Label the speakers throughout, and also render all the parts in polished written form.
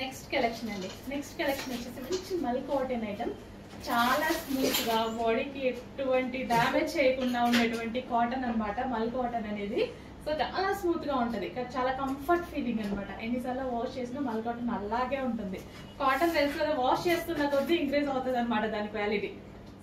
Speaker 1: Next collection అండి. Next collection వచ్చేసి మంచి మల్ కాటన్ ఐటమ్, చాలా స్మూత్ గా బాడీకి ఎటువంటి డ్యామేజ్ చేయకుండా ఉండేటువంటి కాటన్ అన్నమాట. మల్ కాటన్ అనేది సో చాలా స్మూత్ గా ఉంటది, చాలా కంఫర్ట్ ఫీలింగ్ అనమాట. ఎన్నిసార్లు వాష్ చేసినా మల్ కాటన్ అలాగే ఉంటుంది. కాటన్ తెలుసు కదా, వాష్ చేస్తున్న కొద్దీ ఇంక్రీజ్ అవుతుంది అనమాట దాని క్వాలిటీ.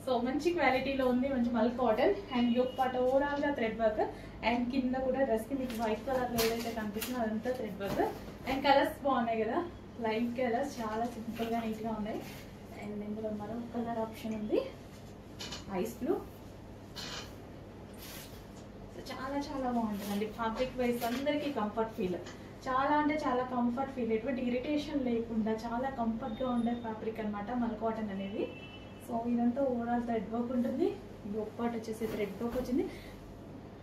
Speaker 1: సో మంచి క్వాలిటీలో ఉంది, మంచి mul cotton. And yoke part overall గా థ్రెడ్ వర్క్, అండ్ కింద కూడా డ్రెస్ కి మీకు వైట్ కలర్ లో ఏదైతే కనిపిస్తుందో అదంతా థ్రెడ్ వర్క్. అండ్ కలర్స్ బాగున్నాయి కదా, లైట్ కలర్స్, చాలా సింపుల్ గా నీట్ గా ఉన్నాయి. అండ్ ఇందులో మరో కలర్ ఆప్షన్ ఉంది, ఐస్ బ్లూ. చాలా చాలా బాగుంటుందండి. ఫ్యాబ్రిక్ వైజ్ అందరికీ కంఫర్ట్ ఫీల్, చాలా అంటే చాలా కంఫర్ట్ ఫీల్, ఎటువంటి ఇరిటేషన్ లేకుండా చాలా కంఫర్ట్ గా ఉండే ఫ్యాబ్రిక్ అనమాట మల్ కాటన్ అనేది. సో ఇదంతా ఓవరాల్ థ్రెడ్ వర్క్ ఉంటుంది. యోక్ పార్ట్ వచ్చేసి థ్రెడ్ వర్క్ వచ్చింది.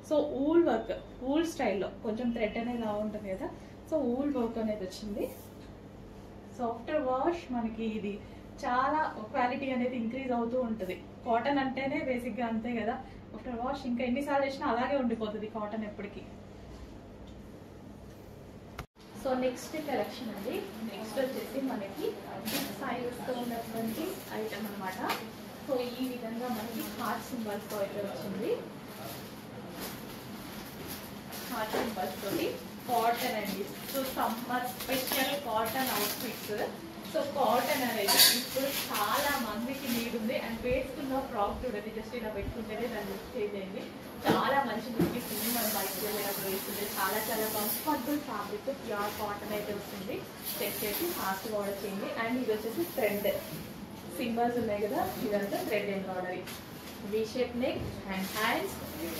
Speaker 1: సో ఊల్ వర్క్, ఊల్ స్టైల్లో కొంచెం థ్రెడ్ అనేది అలా ఉంటుంది కదా, సో ఊల్ వర్క్ అనేది వచ్చింది. సో ఆఫ్టర్ వాష్ మనకి ఇది చాలా క్వాలిటీ అనేది ఇంక్రీజ్ అవుతూ ఉంటుంది. కాటన్ అంటేనే బేసిక్గా అంతే కదా, ఆఫ్టర్ వాష్ ఇంకా ఎన్నిసార్లు వేసినా అలాగే ఉండిపోతుంది కాటన్ ఎప్పటికీ. సో నెక్స్ట్ కలెక్షన్ అండి. నెక్స్ట్ వచ్చేసి మనకి బిగ్ సైజెస్తో ఉన్నటువంటి ఐటమ్ అనమాట. సో ఈ విధంగా మనకి హార్ట్ సింబల్స్తో అయితే వచ్చింది. హార్ట్ సింబల్స్ తోటి కాటన్ అండి. So summer special cotton outfits. So cotton అనేది ఇప్పుడు చాలా మందికి నీడ్ ఉంది. అండ్ వేసుకున్న ఫ్రాక్ చూడండి, జస్ట్ ఇలా పెట్టుకుంటేనే దాన్ని లుక్ చేయండి, చాలా మంచి లుక్ ఇస్తుంది. మనం బయటకు వెళ్ళేటప్పుడు వేస్తుంది. చాలా చాలా కంఫర్టబుల్ ఫ్యాబ్రిక్, ప్యూర్ కాటన్ అయితే వస్తుంది. చెక్ చేసి ఫాస్ట్గా ఆర్డర్ చేయండి. అండ్ ఇది వచ్చేసి థ్రెడ్ సింబల్స్ ఉన్నాయి కదా, ఇదంతా thread embroidery, V shape neck and hands.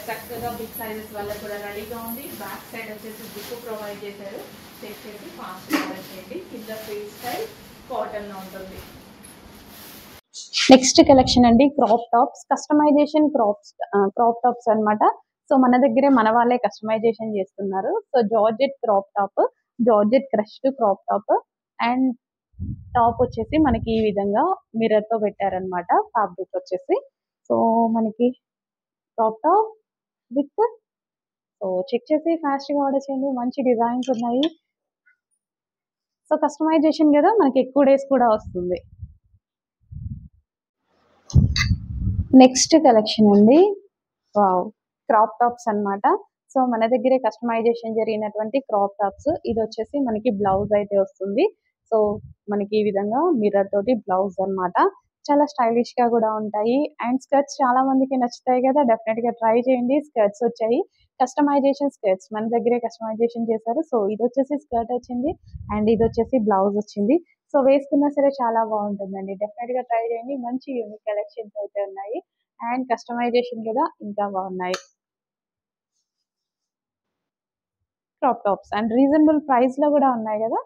Speaker 1: చక్కగా బిగ్ సైజెస్ వల్ల కూడా రెడీగా ఉంది. బ్యాక్ సైడ్ వచ్చేసి బుక్ ప్రొవైడ్ చేశారు. చెక్ చేసి ఫాస్ట్ ఆర్డర్ చేయండి. కింద ఫ్రీ స్టైల్ కాటన్ లో ఉంటుంది.
Speaker 2: నెక్స్ట్ కలెక్షన్ అండి, crop tops, customisation crop tops అన్నమాట. సో మన దగ్గరే మన వాళ్ళే కస్టమైజేషన్ చేస్తున్నారు. So georgette crop top, georgette crushed crop top, and top వచ్చేసి మనకి ఈ విధంగా మిర్రర్ తో పెట్టారనమాట. ఫ్యాబ్రిక్ వచ్చేసి సో మనకి crop top with, so check చేసి ఫాస్ట్ గా ఆర్డర్ చేయండి. మంచి డిజైన్స్ ఉన్నాయి. సో కస్టమైజేషన్ కదా, మనకి ఎక్కువ డేస్ కూడా వస్తుంది. నెక్స్ట్ కలెక్షన్ అండి, వావ్, క్రాప్ టాప్స్ అన్నమాట. సో మన దగ్గరే కస్టమైజేషన్ జరిగినటువంటి క్రాప్ టాప్స్. ఇది వచ్చేసి మనకి బ్లౌజ్ అయితే వస్తుంది. సో మనకి ఈ విధంగా మిర్రర్ తోటి బ్లౌజ్ అన్నమాట. చాలా స్టైలిష్ గా కూడా ఉంటాయి. అండ్ స్కర్ట్స్ చాలా మందికి నచ్చుతాయి కదా, డెఫినెట్ గా ట్రై చేయండి. స్కర్ట్స్ వచ్చాయి, కస్టమైజేషన్ స్కర్ట్స్ మన దగ్గరే కస్టమైజేషన్ చేశారు. సో ఇది వచ్చేసి స్కర్ట్ వచ్చింది, అండ్ ఇది వచ్చేసి బ్లౌజ్ వచ్చింది. సో వేసుకున్నా సరే చాలా బాగుంటుందండి, డెఫినెట్ గా ట్రై చేయండి. మంచి యూనిక్ కలెక్షన్స్ అయితే ఉన్నాయి. అండ్ కస్టమైజేషన్ కదా ఇంకా బాగున్నాయి. Crop tops and reasonable price లో కూడా ఉన్నాయి కదా.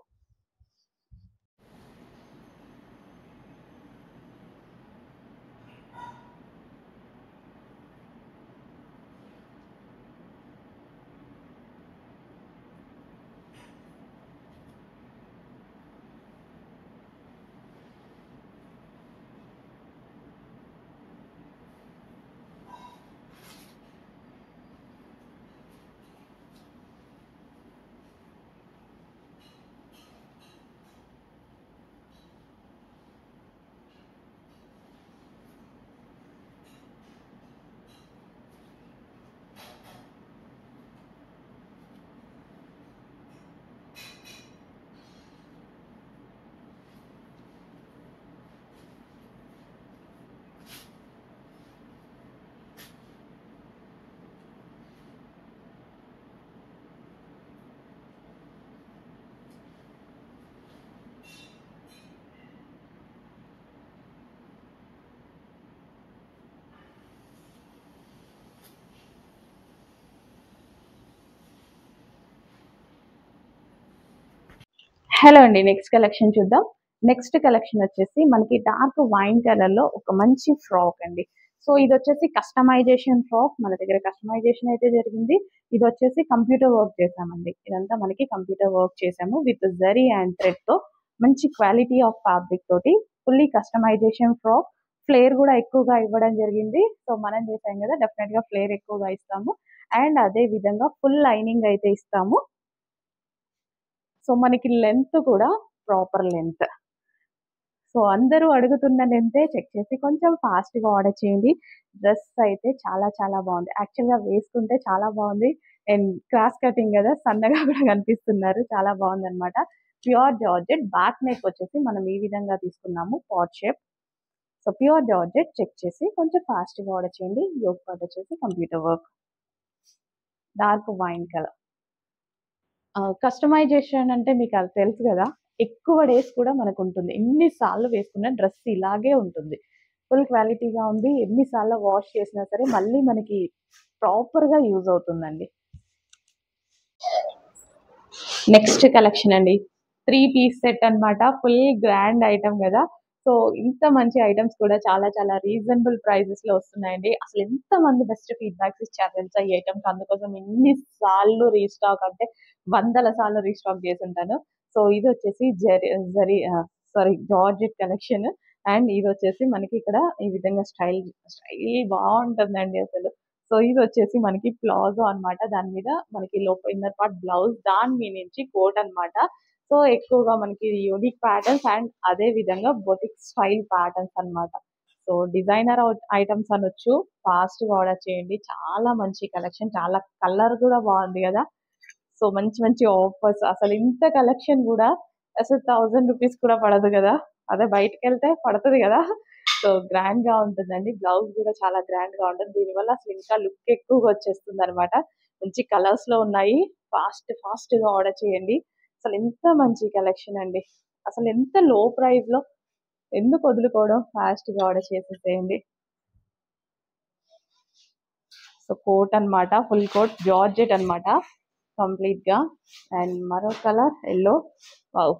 Speaker 2: హలో అండి, నెక్స్ట్ కలెక్షన్ చూద్దాం. నెక్స్ట్ కలెక్షన్ వచ్చేసి మనకి డార్క్ వైన్ కలర్ లో ఒక మంచి ఫ్రాక్ అండి. సో ఇది వచ్చేసి కస్టమైజేషన్ ఫ్రాక్, మన దగ్గర కస్టమైజేషన్ అయితే జరిగింది. ఇది వచ్చేసి కంప్యూటర్ వర్క్ చేసామండి. ఇదంతా మనకి కంప్యూటర్ వర్క్ చేసాము విత్ జరీ అండ్ థ్రెడ్ తో, మంచి క్వాలిటీ ఆఫ్ ఫ్యాబ్రిక్ తోటి ఫుల్లీ కస్టమైజేషన్ ఫ్రాక్. ఫ్లేర్ కూడా ఎక్కువగా ఇవ్వడం జరిగింది. సో మనం చేసాం కదా, డెఫినెట్ గా ఫ్లేర్ ఎక్కువగా ఇస్తాము. అండ్ అదే విధంగా ఫుల్ లైనింగ్ అయితే ఇస్తాము. సో మనకి లెంత్ కూడా ప్రాపర్ లెంత్. సో అందరూ అడుగుతున్న లెంతే చెక్ చేసి కొంచెం ఫాస్ట్గా ఆర్డర్ చేయండి. డ్రెస్ అయితే చాలా చాలా బాగుంది. యాక్చువల్గా వేసుకుంటే చాలా బాగుంది. అండ్ క్రాస్ కటింగ్ కదా, సన్నగా కూడా కనిపిస్తున్నారు. చాలా బాగుంది అనమాట. ప్యూర్ జార్జెట్, బ్యాక్ నెక్ వచ్చేసి మనం ఈ విధంగా తీసుకున్నాము, pot shape. So pure georgette check చేసి కొంచెం ఫాస్ట్గా ఆర్డర్ చేయండి. యోగ్ పార్ట్ వచ్చేసి computer work, dark wine colour. Customisation అంటే మీకు అది తెలుసు కదా, ఎక్కువ డేస్ కూడా మనకు ఉంటుంది. ఎన్నిసార్లు వేసుకున్న డ్రెస్ ఇలాగే ఉంటుంది. ఫుల్ క్వాలిటీగా ఉంది. ఎన్నిసార్లు వాష్ చేసినా సరే మళ్ళీ మనకి ప్రాపర్గా యూజ్ అవుతుందండి. నెక్స్ట్ కలెక్షన్ అండి, 3 పీస్ సెట్ అన్నమాట. ఫుల్ గ్రాండ్ ఐటమ్ కదా. సో ఇంత మంచి ఐటమ్స్ కూడా చాలా చాలా రీజనబుల్ ప్రైజెస్ లో వస్తున్నాయండి. అసలు ఎంత మంది బెస్ట్ ఫీడ్బ్యాక్స్ ఇచ్చారు తెలుసా ఈ ఐటమ్స్. అందుకోసం ఎన్ని సార్లు రీస్టాక్ అంటే వందల సార్లు రీస్టాక్ చేసి ఉంటాను. సో ఇది వచ్చేసి జార్జెట్ కలెక్షన్. అండ్ ఇది వచ్చేసి మనకి ఇక్కడ ఈ విధంగా స్టైల్ బాగుంటుందండి అసలు. సో ఇది వచ్చేసి మనకి ప్లాజో అన్నమాట. దాని మీద మనకి లోపల ఇన్నర్ పార్ట్ బ్లౌజ్, దాని మీద నుంచి కోట్ అన్నమాట. సో ఎక్కువగా మనకి యూనిక్ ప్యాటర్న్స్ అండ్ అదే విధంగా బొటిక్ స్టైల్ ప్యాటర్న్స్ అన్నమాట. సో డిజైనర్ ఐటమ్స్ అనొచ్చు. ఫాస్ట్ గా ఆర్డర్ చేయండి. చాలా మంచి కలెక్షన్, చాలా కలర్ కూడా బాగుంది కదా. సో మంచి మంచి ఆఫర్స్. అసలు ఇంత కలెక్షన్ కూడా అసలు 1000 రూపీస్ కూడా పడదు కదా. అదే బయటకు వెళ్తే పడుతుంది కదా. సో గ్రాండ్ గా ఉంటుందండి. బ్లౌజ్ కూడా చాలా గ్రాండ్ గా ఉంటుంది. దీనివల్ల అసలు ఇంకా లుక్ ఎక్కువగా వచ్చేస్తుంది అనమాట. మంచి కలర్స్ లో ఉన్నాయి. ఫాస్ట్ గా ఆర్డర్ చేయండి. అసలు ఎంత మంచి కలెక్షన్ అండి. అసలు ఎంత లో ప్రైస్ లో ఎందుకు వదులుకోవడం, ఫాస్ట్ గా ఆర్డర్ చేసేసేయండి. సో కోట్ అన్నమాట, ఫుల్ కోట్ జార్జెట్ అన్నమాట కంప్లీట్ గా. అండ్ మరో కలర్ ఎల్లో.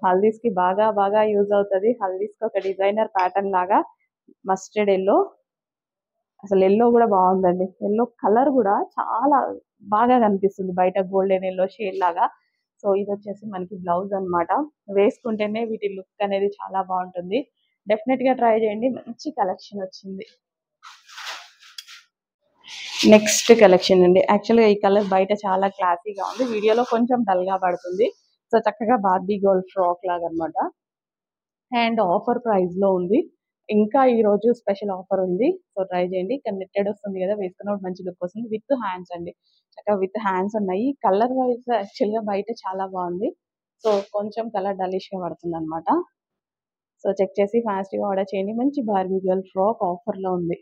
Speaker 2: హల్దీస్ కి బాగా బాగా యూజ్ అవుతుంది. హల్దీస్ కి ఒక డిజైనర్ ప్యాటర్న్ లాగా మస్టర్డ్ ఎల్లో. అసలు ఎల్లో కూడా బాగుందండి. ఎల్లో కలర్ కూడా చాలా బాగా కనిపిస్తుంది బయట, గోల్డెన్ ఎల్లో షేడ్ లాగా. సో ఇది వచ్చేసి మనకి బ్లౌజ్ అన్నమాట. వేసుకుంటేనే వీటి లుక్ అనేది చాలా బాగుంటుంది. డెఫినెట్ గా ట్రై చేయండి. మంచి కలెక్షన్ వచ్చింది. నెక్స్ట్ కలెక్షన్ అండి. యాక్చువల్గా ఈ కలర్ బయట చాలా క్లాసీగా ఉంది, వీడియోలో కొంచెం డల్ గా పడుతుంది. సో చక్కగా బార్బీ గర్ల్ ఫ్రాక్ లాగా అన్నమాట. అండ్ ఆఫర్ ప్రైస్ లో ఉంది. ఇంకా ఈ రోజు స్పెషల్ ఆఫర్ ఉంది. సో ట్రై చేయండి. ఇక్కడ నెట్టెడ్ వస్తుంది కదా, వేసుకున్నప్పుడు మంచి లుక్ వస్తుంది. విత్ హ్యాండ్స్ అండి, చక్కగా విత్ హ్యాండ్స్ ఉన్నాయి. కలర్ వైజ్ యాక్చువల్గా బయట చాలా బాగుంది. సో కొంచెం కలర్ డలిష్ గా పడుతుంది అనమాట. సో చెక్ చేసి ఫాస్ట్ గా ఆర్డర్ చేయండి. మంచి బార్బీ గర్ల్ ఫ్రాక్ ఆఫర్ లో ఉంది.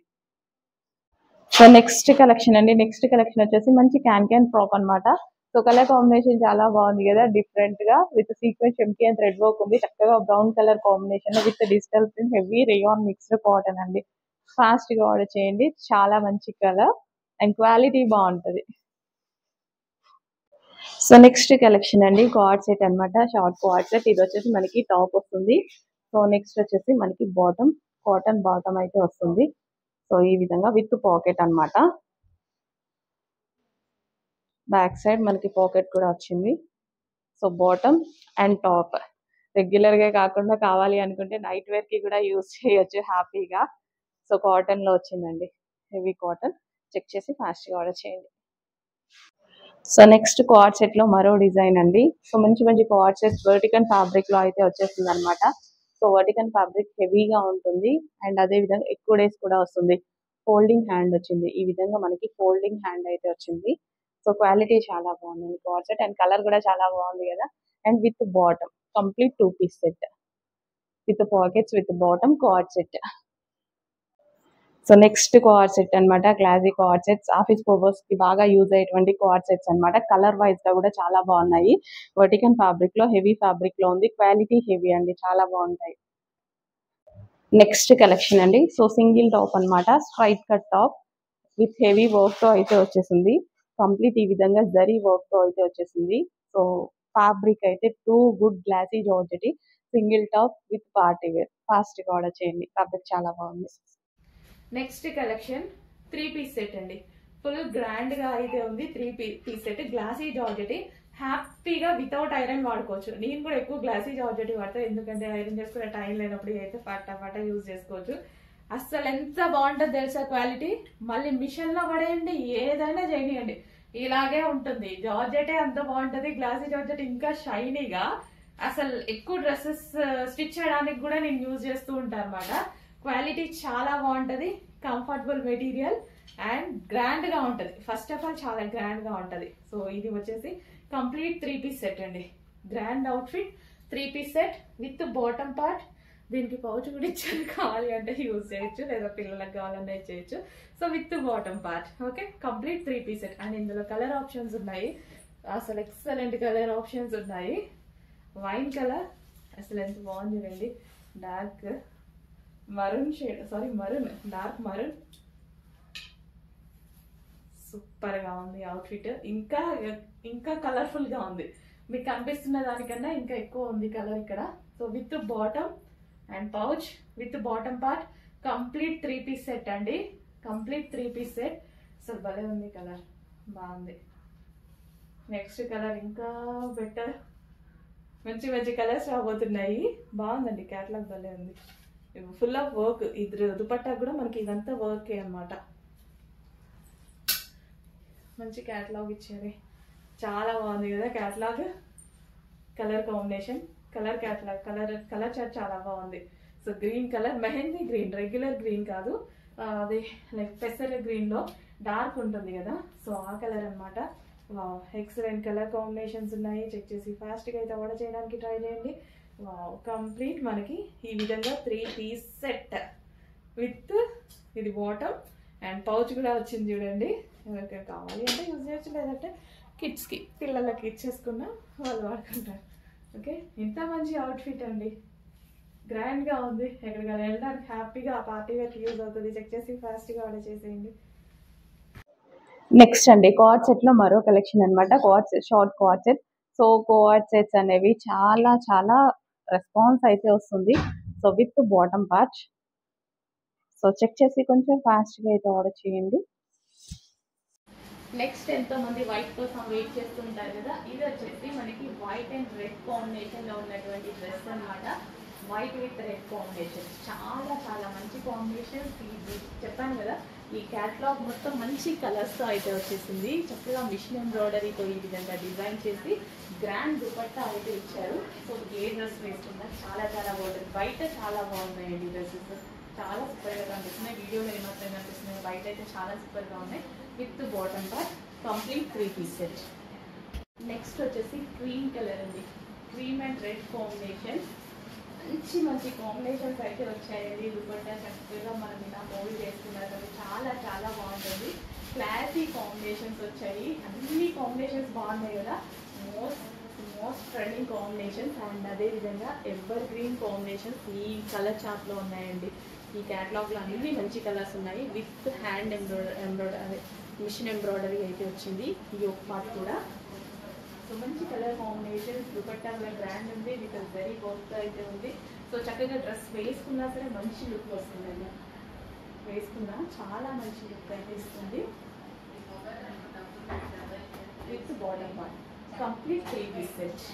Speaker 2: సో నెక్స్ట్ కలెక్షన్ అండి. నెక్స్ట్ కలెక్షన్ వచ్చేసి మంచి క్యాన్ ఫ్రాక్ అన్నమాట. సో కలర్ కాంబినేషన్ చాలా బాగుంది కదా, డిఫరెంట్ గా with sequence empty and thread work ఉంది. చక్కగా brown colour combination with digital print, heavy rayon mixed cotton అండి. ఫాస్ట్ గా ఆర్డర్ చేయండి. చాలా మంచి కలర్ అండ్ క్వాలిటీ బాగుంటది. సో నెక్స్ట్ కలెక్షన్ అండి, కార్డ్ సెట్ అన్నమాట. Short card set. ఇది వచ్చేసి మనకి టాప్ వస్తుంది. సో నెక్స్ట్ వచ్చేసి మనకి బాటమ్, కాటన్ బాటమ్ అయితే వస్తుంది. సో ఈ విధంగా విత్ పాకెట్ అన్నమాట. బ్యాక్ సైడ్ మనకి పాకెట్ కూడా వచ్చింది. So bottom and top regular గా కాకుండా కావాలి అనుకుంటే నైట్ వేర్ కి కూడా యూజ్ చేయొచ్చు హ్యాపీగా. సో కాటన్ లో వచ్చిందండి, హెవీ కాటన్. చెక్ చేసి ఫాస్ట్ గా ఆర్డర్ చేయండి. సో నెక్స్ట్ కార్డ్ సెట్ లో మరో డిజైన్ అండి. సో మంచి మంచి కార్డ్ సెట్స్ వర్టికన్ ఫ్యాబ్రిక్ లో అయితే వచ్చేస్తుంది అనమాట. సో వర్టికన్ ఫ్యాబ్రిక్ హెవీగా ఉంటుంది అండ్ అదే విధంగా ఎక్కువ డేస్ కూడా వస్తుంది. ఫోల్డింగ్ హ్యాండ్ వచ్చింది. ఈ విధంగా మనకి ఫోల్డింగ్ హ్యాండ్ అయితే వచ్చింది. సో క్వాలిటీ చాలా బాగుంది కార్డ్ సెట్ అండ్ కలర్ కూడా చాలా బాగుంది కదా. And with bottom complete 2 piece set with pockets with bottom cord set. So next cord set అన్నమాట. Classic cord sets, office purpose కి బాగా యూజ్ అయ్యేటువంటి కార్డ్ సెట్స్ అన్నమాట. కలర్ వైజ్ గా కూడా చాలా బాగున్నాయి. వర్టికన్ ఫ్యాబ్రిక్ లో, హెవీ ఫ్యాబ్రిక్ లో ఉంది. క్వాలిటీ హెవీ అండి, చాలా బాగుంటాయి. నెక్స్ట్ కలెక్షన్ అండి. సో సింగిల్ టాప్ అన్నమాట. Straight cut top with heavy work తో అయితే వచ్చేసింది. కంప్లీట్ ఈ విధంగా జరీ వర్క్ తో అయితే వచ్చేసింది. సో ఫ్యాబ్రిక్ అయితే too good glossy georgette. Single top with party wear. Fast గా ఆర్డర్ చేయండి. ఫ్యాబ్రిక్ చాలా బాగుంది.
Speaker 1: నెక్స్ట్ కలెక్షన్ 3 పీస్ సెట్ అండి. ఫుల్ గ్రాండ్ గా అయితే ఉంది. 3 పీస్ సెట్ గ్లాసీ జార్జెట్. హ్యాపీగా వితౌట్ ఐరన్ వాడుకోవచ్చు. నేను కూడా ఎక్కువ గ్లాసీ జార్జెట్ వాడతాను, ఎందుకంటే ఐరన్ చేసుకునే టైం లేనప్పుడు అయితే ఫటాఫట యూజ్ చేసుకోవచ్చు. అస్సలు ఎంత బాగుంటుంది తెలుసా క్వాలిటీ. మళ్ళీ మిషన్ లో పడేయండి, ఏదైనా చేయనియండి, ఇలాగే ఉంటుంది. జార్జెటే అంత బాగుంటది. గ్లాసీ జార్జెట్ ఇంకా షైనీగా అసలు ఎక్కువ డ్రెస్సెస్ స్టిచ్ చేయడానికి కూడా నేను యూజ్ చేస్తూ ఉంటాను అనమాట. క్వాలిటీ చాలా బాగుంటది, కంఫర్టబుల్ మెటీరియల్ అండ్ గ్రాండ్ గా ఉంటది. ఫస్ట్ ఆఫ్ ఆల్ చాలా గ్రాండ్ గా ఉంటది. సో ఇది వచ్చేసి కంప్లీట్ 3 పీస్ సెట్ అండి. Grand outfit 3 piece set with bottom part. దీనికి పౌచ్ కూడా ఇచ్చారు, కావాలి అంటే యూజ్ చేయొచ్చు, లేదా పిల్లలకు కావాలన్నా చేయొచ్చు. So with bottom part. Okay, complete 3 piece set. And ఇందులో కలర్ ఆప్షన్స్ ఉన్నాయి, అసలు ఎక్సలెంట్ కలర్ ఆప్షన్స్ ఉన్నాయి. వైన్ కలర్ అసలు ఎంత బాగుంది చూడండి, dark maroon shade, sorry maroon, dark maroon. Super గా ఉంది అవుట్ఫిట్. ఇంకా ఇంకా కలర్ఫుల్ గా ఉంది, మీకు కనిపిస్తున్న దానికన్నా ఇంకా ఎక్కువ ఉంది కలర్ ఇక్కడ. So with bottom and pouch with bottom part, complete 3 piece set అండి. Complete 3 piece set. అసలు భలే ఉంది కలర్, బాగుంది. నెక్స్ట్ కలర్ ఇంకా బెటర్, మంచి మంచి కలర్స్ రాబోతున్నాయి. బాగుందండి, క్యాటలాగ్ భలే ఉంది. Full of work. ఇది దుపట్టా కూడా మనకి ఇదంతా వర్కే అనమాట. మంచి క్యాటలాగ్ ఇచ్చారు, చాలా బాగుంది కదా catalogue. Colour combination, colour catalogue, colour chart చాలా బాగుంది. So green colour, mehndi green, regular green కాదు, అది లైక్ పెసర గ్రీన్ లో డార్క్ ఉంటుంది కదా, సో ఆ కలర్ అనమాట. ఎక్సలెంట్ కలర్ కాంబినేషన్స్ ఉన్నాయి. చెక్ చేసి ఫాస్ట్ గా అయితే ఆర్డర్ చేయడానికి ట్రై చేయండి. కంప్లీట్ మనకి ఈ విధంగా 3 పీస్ సెట్ విత్ ఇది బాటమ్ అండ్ పౌచ్ కూడా వచ్చింది చూడండి. ఎవరికైనా కావాలి అంటే యూజ్ చేయొచ్చు, లేదంటే కిడ్స్కి పిల్లలకి ఇచ్చేసుకున్నా వాళ్ళు వాడుకుంటారు. ఓకే, ఇంత మంచి అవుట్ఫిట్ అండి, గ్రాండ్గా ఉంది. ఎక్కడికైనా వెళ్ళడానికి హ్యాపీగా పార్టీ వేర్కి యూజ్ అవుతుంది. చెక్ చేసి ఫాస్ట్గా ఆర్డర్ చేసేయండి.
Speaker 2: నెక్స్ట్ అండి కోఆర్డ్ సెట్ లో మరో కలెక్షన్ అనమాట. Co-ord set, short co-ord set. So co-ord sets అనేవి చాలా చాలా రెస్పాన్స్ అయితే వస్తుంది. So with bottom part. So check చేసి కొంచెం ఫాస్ట్ గా అయితే ఆర్డర్ చేయండి.
Speaker 1: నెక్స్ట్ ఎంతో మంది వైట్ కోసం వెయిట్ చేస్తుంటారు కదా, ఇది వచ్చేసి మనకి వైట్ అండ్ రెడ్ కాంబినేషన్ లో ఉన్నటువంటి డ్రెస్ అన్నమాట. వైట్ విత్ రెడ్ కాంబినేషన్, చాలా చాలా మంచి కాంబినేషన్. ఇది చెప్పాను కదా, ఈ క్యాటలాగ్ మొత్తం మంచి కలర్స్ తో అయితే వచ్చేసింది. చక్కగా మిషన్ ఎంబ్రాయిడరీతో ఈ విధంగా డిజైన్ చేసి గ్రాండ్ దుపట్టా అయితే ఇచ్చారు. సో ఏ డ్రెస్ వేసుకున్నా చాలా చాలా బాగుంటుంది. బయట చాలా బాగున్నాయండి డ్రెస్సెస్, చాలా సూపర్ గా కనిపిస్తున్నాయి. వీడియోలో ఏమాత్రం కనిపిస్తున్నాయి, బయట అయితే చాలా సూపర్ గా ఉన్నాయి. With bottom part, complete 3 piece set. Next వచ్చేసి క్రీమ్ కలర్ అండి, క్రీమ్ అండ్ రెడ్ కాంబినేషన్. మంచి మంచి కాంబినేషన్స్ అయితే వచ్చాయండి. దుపట్టా చక్కగా మనం ఇలా మోల్డ్ చేసుకున్నారు కదా, చాలా చాలా బాగుంటుంది. క్లాసీ కాంబినేషన్స్ వచ్చాయి, అన్ని కాంబినేషన్స్ బాగున్నాయి కదా. మోస్ట్ ట్రెండింగ్ కాంబినేషన్స్ అండ్ అదేవిధంగా ఎవర్ గ్రీన్ కాంబినేషన్స్ ఈ కలర్ చార్ట్ లో ఉన్నాయండి. ఈ క్యాటలాగ్ లో అన్ని మంచి కలర్స్ ఉన్నాయి. With hand embroidery, machine embroidery అయితే వచ్చింది. ఈ ఒక పార్ట్ కూడా. సో మంచి కలర్ కాంబినేషన్, దుపట్టా బ్రాండ్ ఉంది, విత్ వెరీ వర్క్ అయితే ఉంది. సో చక్కగా డ్రెస్ వేసుకున్నా సరే మంచి లుక్ వస్తుందండి, వేసుకున్నా చాలా మంచి లుక్ అయితే ఇస్తుంది. With bottom part, complete 3 piece set.